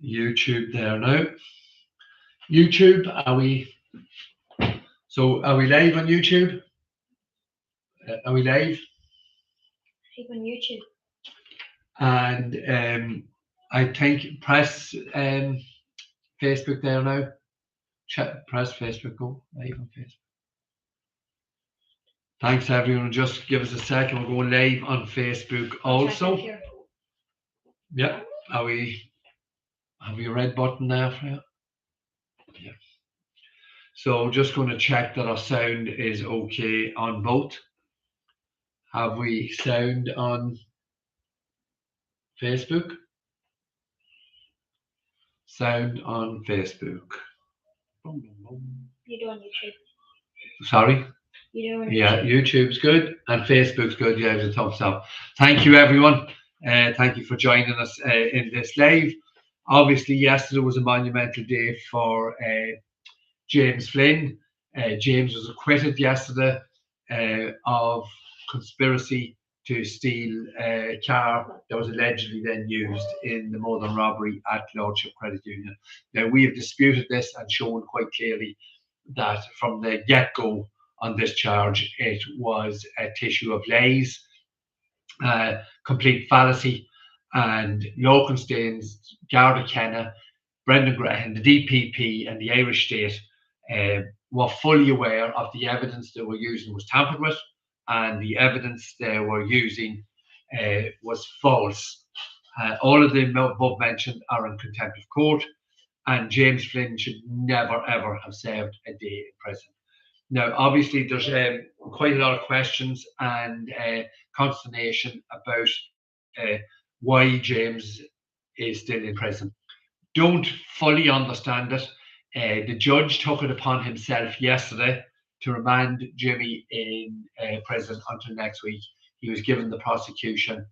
YouTube there now. YouTube, are we live on YouTube? Are we live? Live on YouTube. And I think press Facebook there now. Press Facebook, go live on Facebook. Thanks everyone. Just give us a second. We're going live on Facebook also. Yeah. Have we a red button there for you? Yeah. So just going to check that our sound is okay on both. Have we sound on Facebook? Sound on Facebook. You do on YouTube. Sorry? You do on Yeah, YouTube. YouTube's good and Facebook's good. Yeah, it's a thumbs up. Thank you, everyone. Thank you for joining us in this live. Obviously, yesterday was a monumental day for James Flynn. James was acquitted yesterday of conspiracy to steal a car that was allegedly then used in the more than robbery at Lordship Credit Union. Now, we have disputed this and shown quite clearly that from the get-go on this charge, it was a tissue of lies, complete fallacy, and Lokenstain's, Garda Kenna, Brendan Graham, the DPP and the Irish State were fully aware of the evidence they were using was tampered with, and the evidence they were using was false. All of the above mentioned are in contempt of court, and James Flynn should never ever have served a day in prison. Now, obviously, there's quite a lot of questions and consternation about why James is still in prison. Don't fully understand it. The judge took it upon himself yesterday to remand Jimmy in prison until next week. He was given the prosecution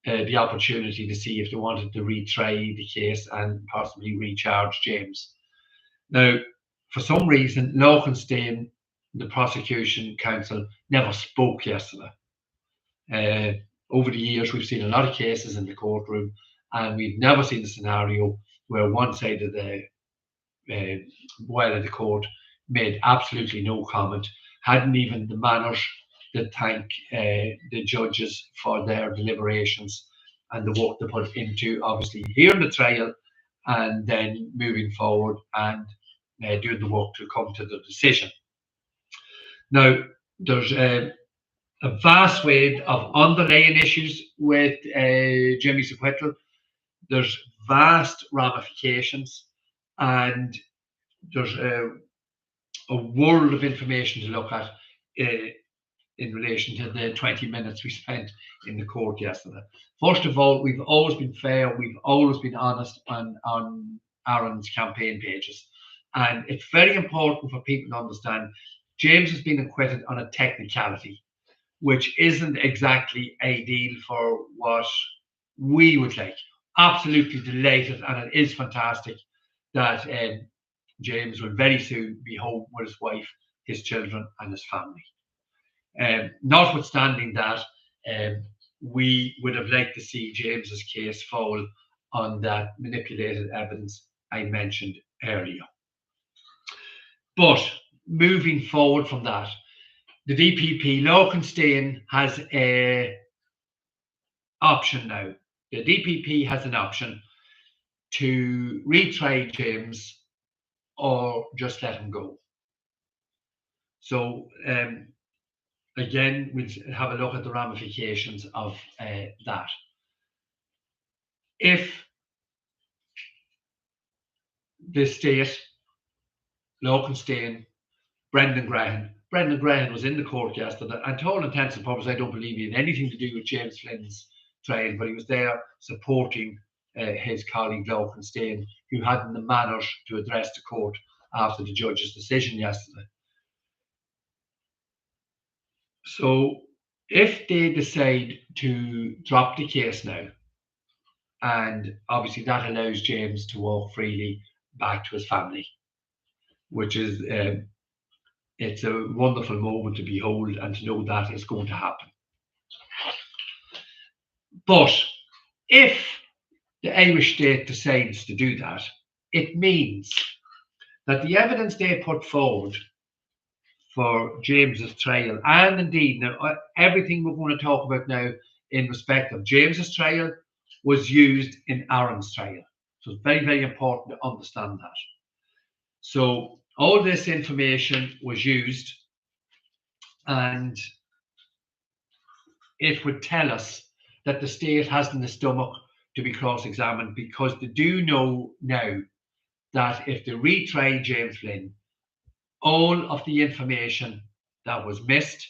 the opportunity to see if they wanted to retry the case and possibly recharge James. Now, for some reason, Lokenstein, the prosecution counsel, never spoke yesterday. Over the years, we've seen a lot of cases in the courtroom, and we've never seen a scenario where one side of the the court made absolutely no comment, hadn't even the manners to thank the judges for their deliberations and the work they put into obviously hearing the trial and then moving forward and doing the work to come to the decision. Now, there's a vast swathe of underlying issues with Jimmy's acquittal. There's vast ramifications, and there's a world of information to look at in relation to the 20 minutes we spent in the court yesterday. First of all, we've always been fair, we've always been honest on Aaron's campaign pages. And it's very important for people to understand James has been acquitted on a technicality, which isn't exactly ideal for what we would like. Absolutely delighted, and it is fantastic that James will very soon be home with his wife, his children, and his family. Notwithstanding that, we would have liked to see James's case fall on that manipulated evidence I mentioned earlier. But moving forward from that, the DPP, Lokenstein, has an option now. The DPP has an option to retry James or just let him go. So again, we'll have a look at the ramifications of that. If the state, Lokenstein, Brendan Graham was in the court yesterday, and to all intents and purposes, I don't believe he had anything to do with James Flynn's trial, but he was there supporting his colleague Lokenstein, who hadn't the manners to address the court after the judge's decision yesterday. So if they decide to drop the case now, and obviously that allows James to walk freely back to his family, which is it's a wonderful moment to behold and to know that is going to happen. But if the Irish state decides to do that, it means that the evidence they put forward for James's trial, and indeed now everything we're going to talk about now in respect of James's trial, was used in Aaron's trial. So it's very, very important to understand that. So all this information was used, and it would tell us that the state hasn't the stomach to be cross-examined, because they do know now that if they retry James Flynn, all of the information that was missed,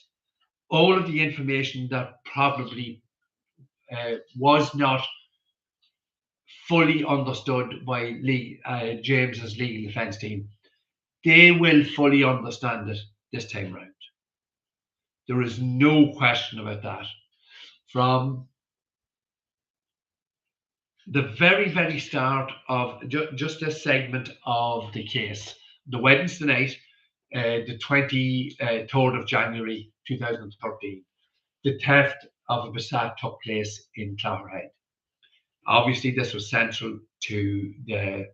all of the information that probably was not fully understood by James's legal defence team, they will fully understand it this time round. There is no question about that. From the very, very start of just this segment of the case, the Wednesday night, the 23rd of January 2013, the theft of a Passat took place in Clogherhead. Obviously, this was central to the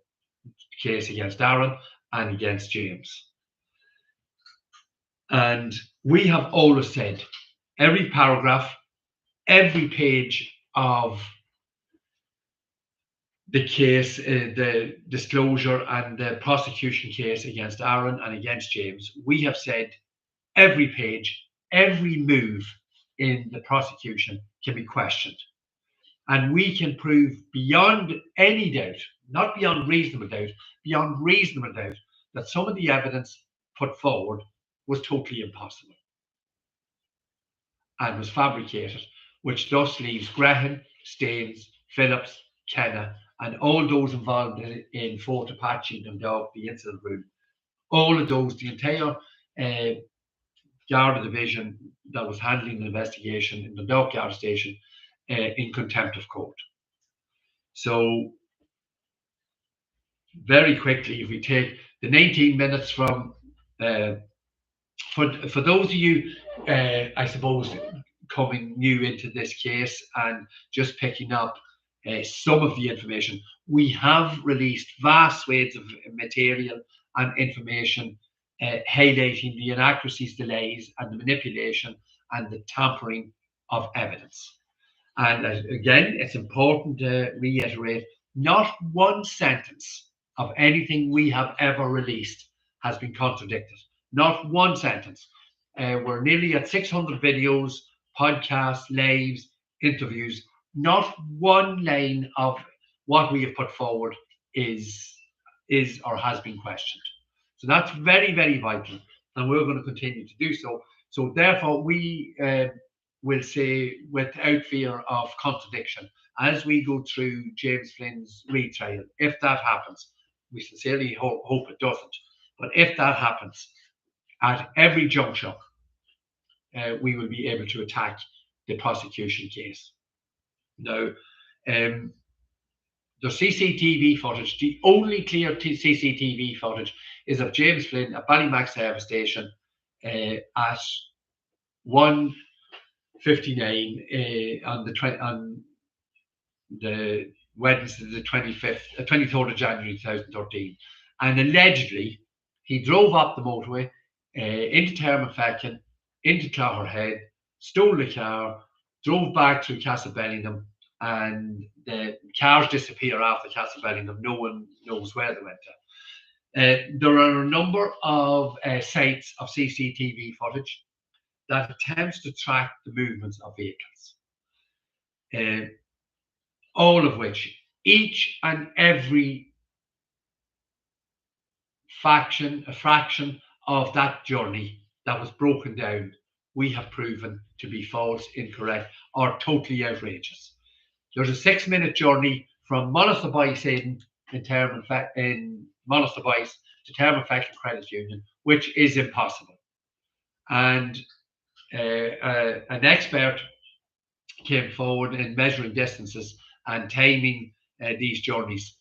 case against Aaron and against James. And we have always said, every paragraph, every page of the case, the disclosure and the prosecution case against Aaron and against James, we have said every page, every move in the prosecution can be questioned. And we can prove beyond any doubt, not beyond reasonable doubt, beyond reasonable doubt, that some of the evidence put forward was totally impossible and was fabricated, which thus leaves Graham, Staines, Phillips, Kenna, and all those involved in Fort Apache, Dundalk, the incident room, all of those, the entire Garda division that was handling the investigation in the Dundalk Garda station, in contempt of court. So very quickly, if we take the 19 minutes from, for those of you, I suppose, coming new into this case and just picking up some of the information, we have released vast swathes of material and information highlighting the inaccuracies, delays, and the manipulation and the tampering of evidence. And again, it's important to reiterate, not one sentence of anything we have ever released has been contradicted. Not one sentence. We're nearly at 600 videos, podcasts, lives, interviews. Not one line of what we have put forward is or has been questioned. So that's very, very vital, and we're going to continue to do so. So therefore, we will say, without fear of contradiction, as we go through James Flynn's retrial, if that happens, we sincerely hope it doesn't, but if that happens, at every juncture, we will be able to attack the prosecution case. Now, the CCTV footage, the only clear CCTV footage, is of James Flynn at Ballymac service station at 1:59 on the Wednesday, the 23rd of January 2013. And allegedly, he drove up the motorway into Termonfeckin, into Clogherhead, stole the car, drove back through Castlebellingham, and the cars disappear after Castlebellingham. No one knows where they went to. There are a number of sites of CCTV footage that attempts to track the movements of vehicles, all of which, each and every fraction of that journey that was broken down, we have proven to be false, incorrect, or totally outrageous. There's a 6-minute journey from Monasterboice in Monasterboice to Termonfeckin Credit Union, which is impossible. And an expert came forward in measuring distances and timing these journeys,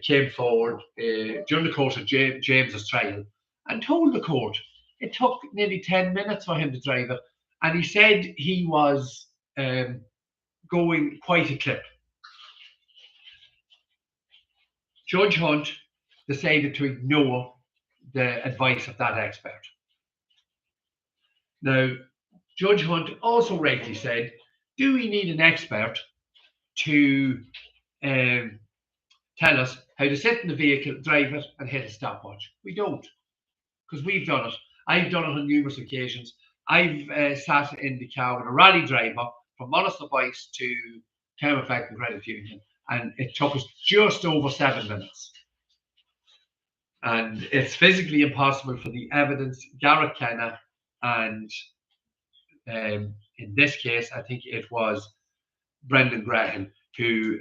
came forward during the course of James's trial and told the court it took nearly 10 minutes for him to drive it. And he said he was going quite a clip. Judge Hunt decided to ignore the advice of that expert. Now, Judge Hunt also rightly said, do we need an expert to tell us how to sit in the vehicle, drive it, and hit a stopwatch? We don't, because we've done it. I've done it on numerous occasions. I've sat in the car with a rally driver from Monaghan Boyce to Acquitted Credit Union, and it took us just over 7 minutes. And it's physically impossible for the evidence, Garrett Kenna, and in this case, I think it was Brendan Graham, who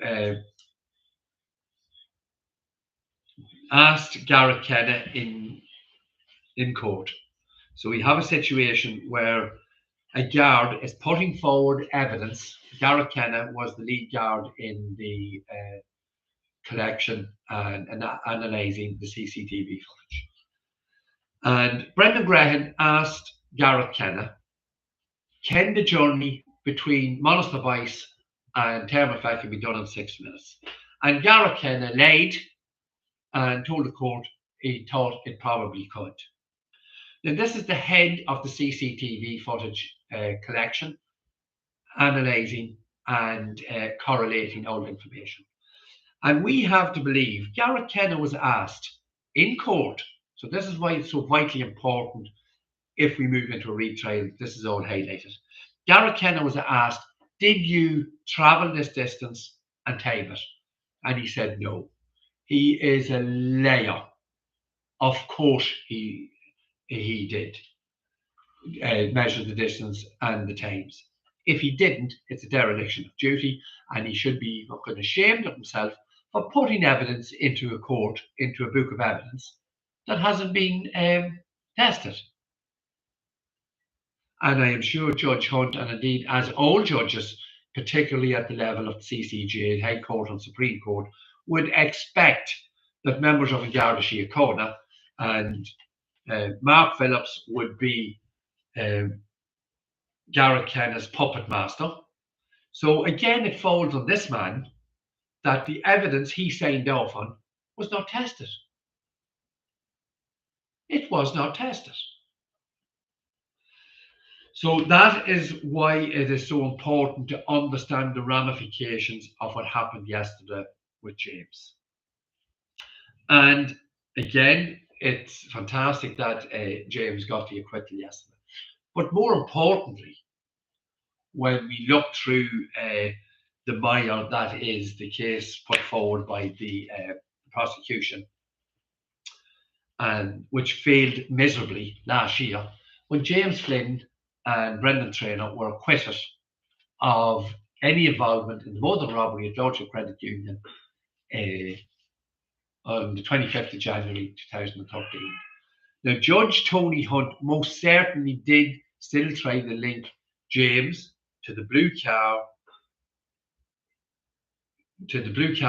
asked Garrett Kenna in court. So we have a situation where a guard is putting forward evidence. Garrett Kenna was the lead guard in the collection and analysing the CCTV footage. And Brendan Graham asked Garrett Kenna, can the journey between Monaghan Boyce and Termafeck be done in 6 minutes? And Garrett Kenna lied and told the court he thought it probably could. Now, this is the head of the CCTV footage collection, analysing and correlating all information. And we have to believe Garrett Kenna was asked in court, so this is why it's so vitally important if we move into a retrial, this is all highlighted. Garrett Kenna was asked, did you travel this distance and time it? And he said no. He is a liar. Of course he did measure the distance and the times. If he didn't, it's a dereliction of duty, and he should be fucking ashamed of himself for putting evidence into a court, into a book of evidence that hasn't been tested. And I am sure Judge Hunt, and indeed as all judges, particularly at the level of the CCJ, High Court and Supreme Court, would expect that members of the Garda Síochána and Mark Phillips would be Garrett Kenna's puppet master. So again, it falls on this man that the evidence he signed off on was not tested. It was not tested. So that is why it is so important to understand the ramifications of what happened yesterday with James. And again, it's fantastic that James got the acquittal yesterday. But more importantly, when we look through the mire that is the case put forward by the prosecution, and which failed miserably last year, when James Flynn and Brendan Traynor were acquitted of any involvement in the modern robbery at Lordship Credit Union on the 25th of January 2013. Now, Judge Tony Hunt most certainly did still try to link James to the blue car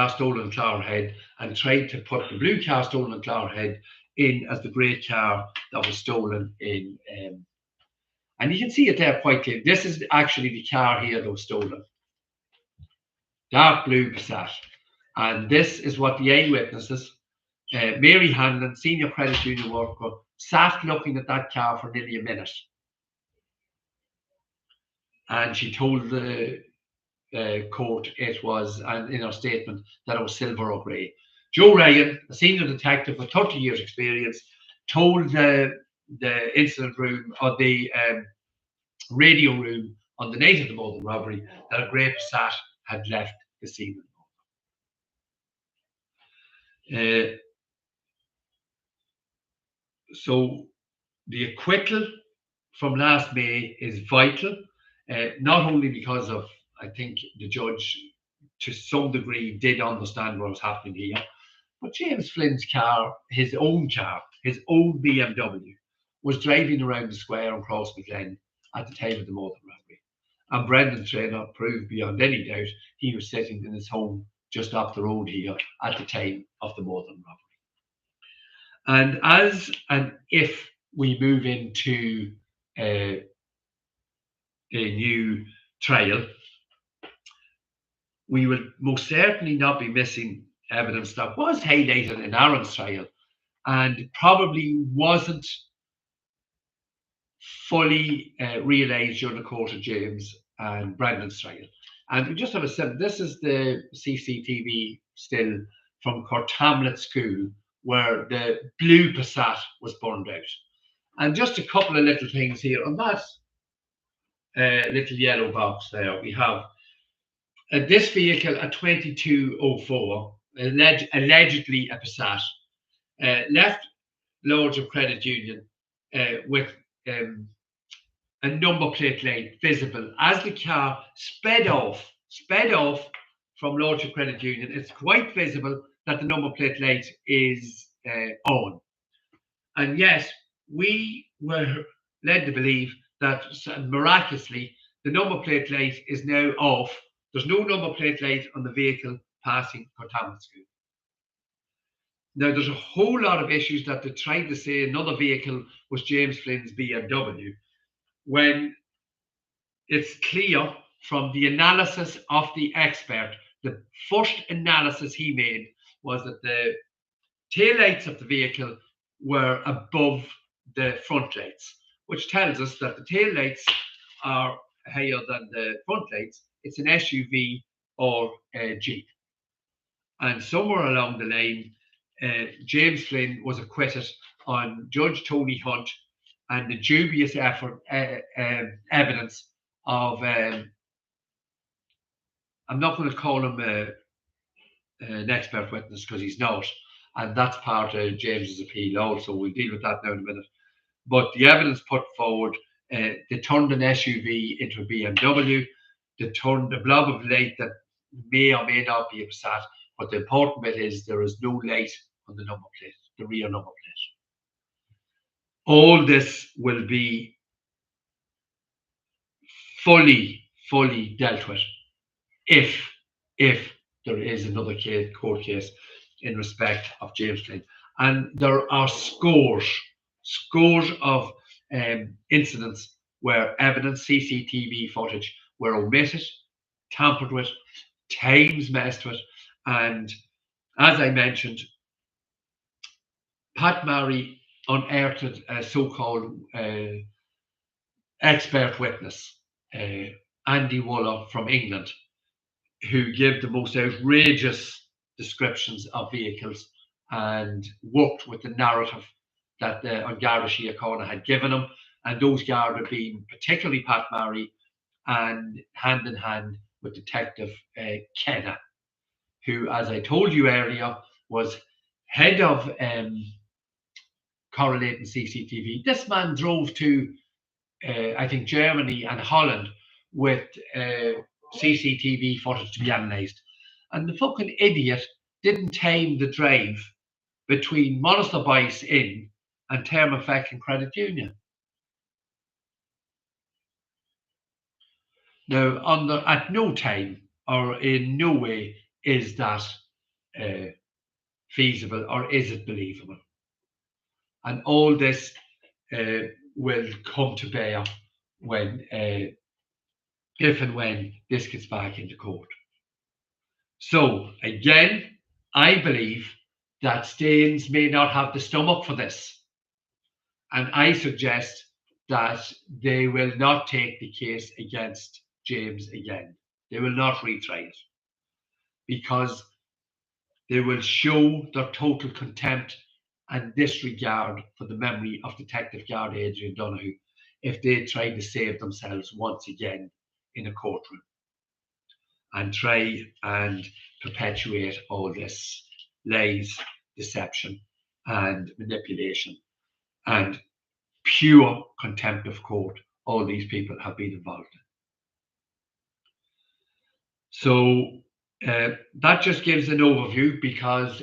stolen in Clowerhead, and tried to put the blue car stolen in Clowerhead in as the grey car that was stolen in and you can see it there quite clearly. This is actually the car here that was stolen. Dark blue Passat. And this is what the eyewitnesses, Mary Hanlon, senior credit union worker, sat looking at that car for nearly a minute. And she told the court it was, and in her statement, that it was silver or grey. Joe Ryan, a senior detective with 30 years experience, told the incident room, or the radio room on the night of the modern robbery, that a grey Passat had left the scene. So the acquittal from last May is vital, not only because of, I think the judge to some degree did understand what was happening here, but James Flynn's car, his own BMW, was driving around the square on Crossmaglen at the time of the modern robbery. And Brendan Traynor proved beyond any doubt he was sitting in his home just up the road here at the time of the modern robbery. And as and if we move into a new trial, we will most certainly not be missing evidence that was highlighted in Aaron's trial and probably wasn't fully realised during the court of James and Brendan's trial. And we just have a sense, this is the CCTV still from Courtamlet School, where the blue Passat was burned out. And just a couple of little things here on that little yellow box there. We have this vehicle, a 2204, allegedly a Passat, left Lordship Credit Union with a number plate light visible as the car sped off from Lordship Credit Union. It's quite visible that the number plate light is on. And yes, we were led to believe that miraculously the number plate light is now off. There's no number plate light on the vehicle passing Courtamlet School. Now, there's a whole lot of issues that they tried to say another vehicle was James Flynn's BMW, when it's clear from the analysis of the expert, the first analysis he made was that the taillights of the vehicle were above the front lights, which tells us that the taillights are higher than the front lights. It's an SUV or a Jeep. And somewhere along the line, James Flynn was acquitted on Judge Tony Hunt and the dubious evidence of, I'm not going to call him an expert witness because he's not, and that's part of James's appeal also. We'll deal with that now in a minute. But the evidence put forward, they turned an SUV into a BMW, they turned a blob of light that may or may not be a Passat, but the important bit is there is no light on the number plate, the rear number plate. All this will be fully dealt with if there is another court case in respect of James Flynn. And there are scores of incidents where evidence, CCTV footage, were omitted, tampered with, times messed with, and as I mentioned, Pat Murray unearthed a so-called expert witness, Andy Wooler from England, who gave the most outrageous descriptions of vehicles and worked with the narrative that the Garda Síochána had given him, and those Garda being particularly Pat Murray and hand in hand with Detective Kenna, who, as I told you earlier, was head of correlating CCTV. This man drove to, I think, Germany and Holland with CCTV footage to be analysed. And the fucking idiot didn't time the drive between Monaster Boyce Inn and Termafeck and Credit Union. Now, at no time or in no way is that feasible or is it believable. And all this will come to bear when, if and when this gets back into court. So again, I believe that Staines may not have the stomach for this. And I suggest that they will not take the case against James again. They will not retry it, because they will show their total contempt and disregard for the memory of Detective Guard Adrian Donoghue if they try to save themselves once again in a courtroom and try and perpetuate all this lies, deception, and manipulation and pure contempt of court all these people have been involved in. So that just gives an overview, because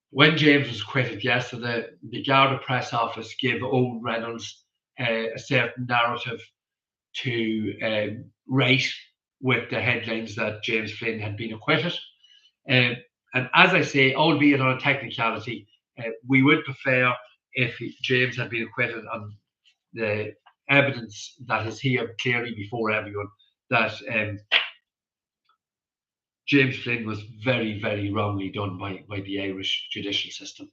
when James was acquitted yesterday, the Garda press office gave Owen Reynolds a certain narrative to write with the headlines that James Flynn had been acquitted. And as I say, albeit on a technicality, we would prefer if James had been acquitted on the evidence that is here clearly before everyone, that James Flynn was very, very wrongly done by the Irish judicial system,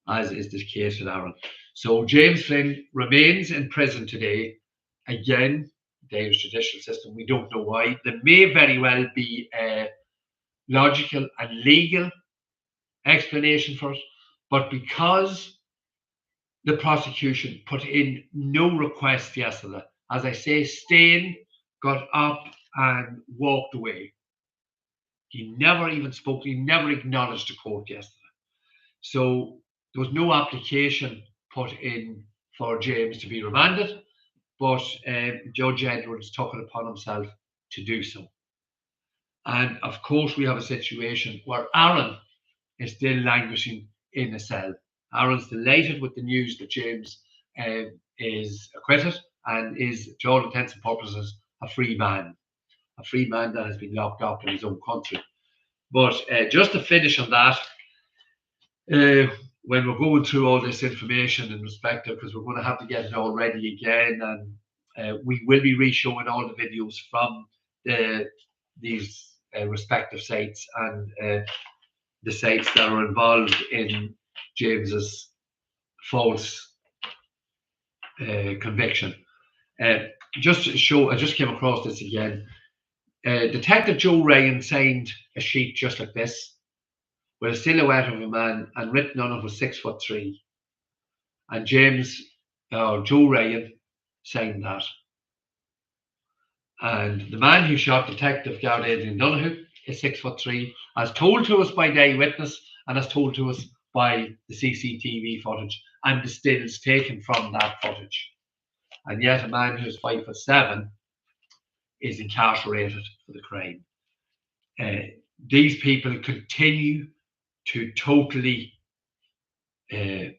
as is the case with Aaron. So James Flynn remains in prison today. Again, the Irish judicial system, we don't know why. There may very well be a logical and legal explanation for it, but because the prosecution put in no request yesterday, as I say, Stain got up and walked away. He never even spoke, he never acknowledged the court yesterday. So there was no application put in for James to be remanded, but Judge Edwards took it upon himself to do so. And of course, we have a situation where Aaron is still languishing in a cell. Aaron's delighted with the news that James is acquitted and is, to all intents and purposes, a free man that has been locked up in his own country. But just to finish on that, when we're going through all this information in respect of, because we're going to have to get it all ready again, and we will be re-showing all the videos from these respective sites and the sites that are involved in James's false conviction. Just to show, I just came across this again. Detective Joe Ryan signed a sheet just like this, with a silhouette of a man, and written on it was 6'3". And Joe Ryan signed that. And the man who shot Detective Garrett Adrian Donahue is 6'3", as told to us by the eyewitness and as told to us by the CCTV footage and the stills taken from that footage. And yet a man who's 5'7" is incarcerated for the crime. These people continue to totally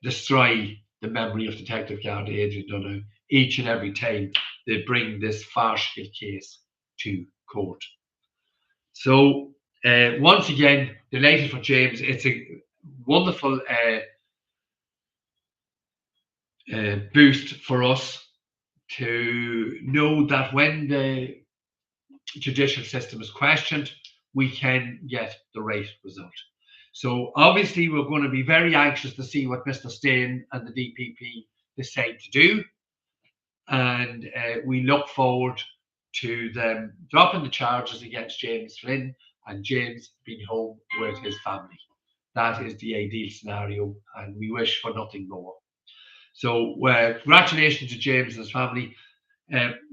destroy the memory of Detective Garrett Adrian Donahue each and every time they bring this farcical case to court. So once again, delighted for James. It's a wonderful boost for us to know that when the judicial system is questioned, we can get the right result. So obviously we're going to be very anxious to see what Mr. Stain and the DPP decide to do. And we look forward to them dropping the charges against James Flynn and James being home with his family. That is the ideal scenario, and we wish for nothing more. So congratulations to James and his family.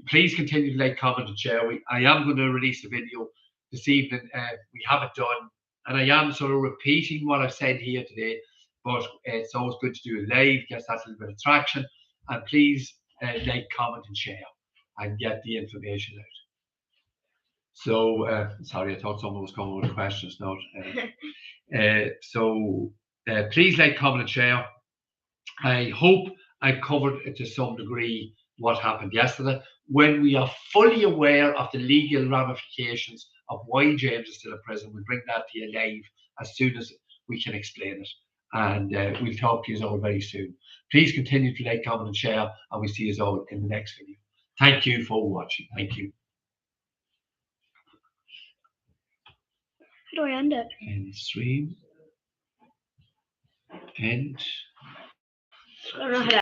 Please continue to like, comment and share. I am going to release a video this evening. We have it done, and I am sort of repeating what I've said here today, but it's always good to do it live, gets that little bit of traction. And please like, comment and share and get the information out. So sorry, I thought someone was coming with questions now. So please like, comment and share. I hope I covered to some degree what happened yesterday. When we are fully aware of the legal ramifications of why James is still in prison, we'll bring that to you live as soon as we can explain it. And we'll talk to you all very soon. Please continue to like, comment and share, and we'll see you all in the next video. Thank you for watching. Thank you. How do I end it? End stream. End. I don't know how to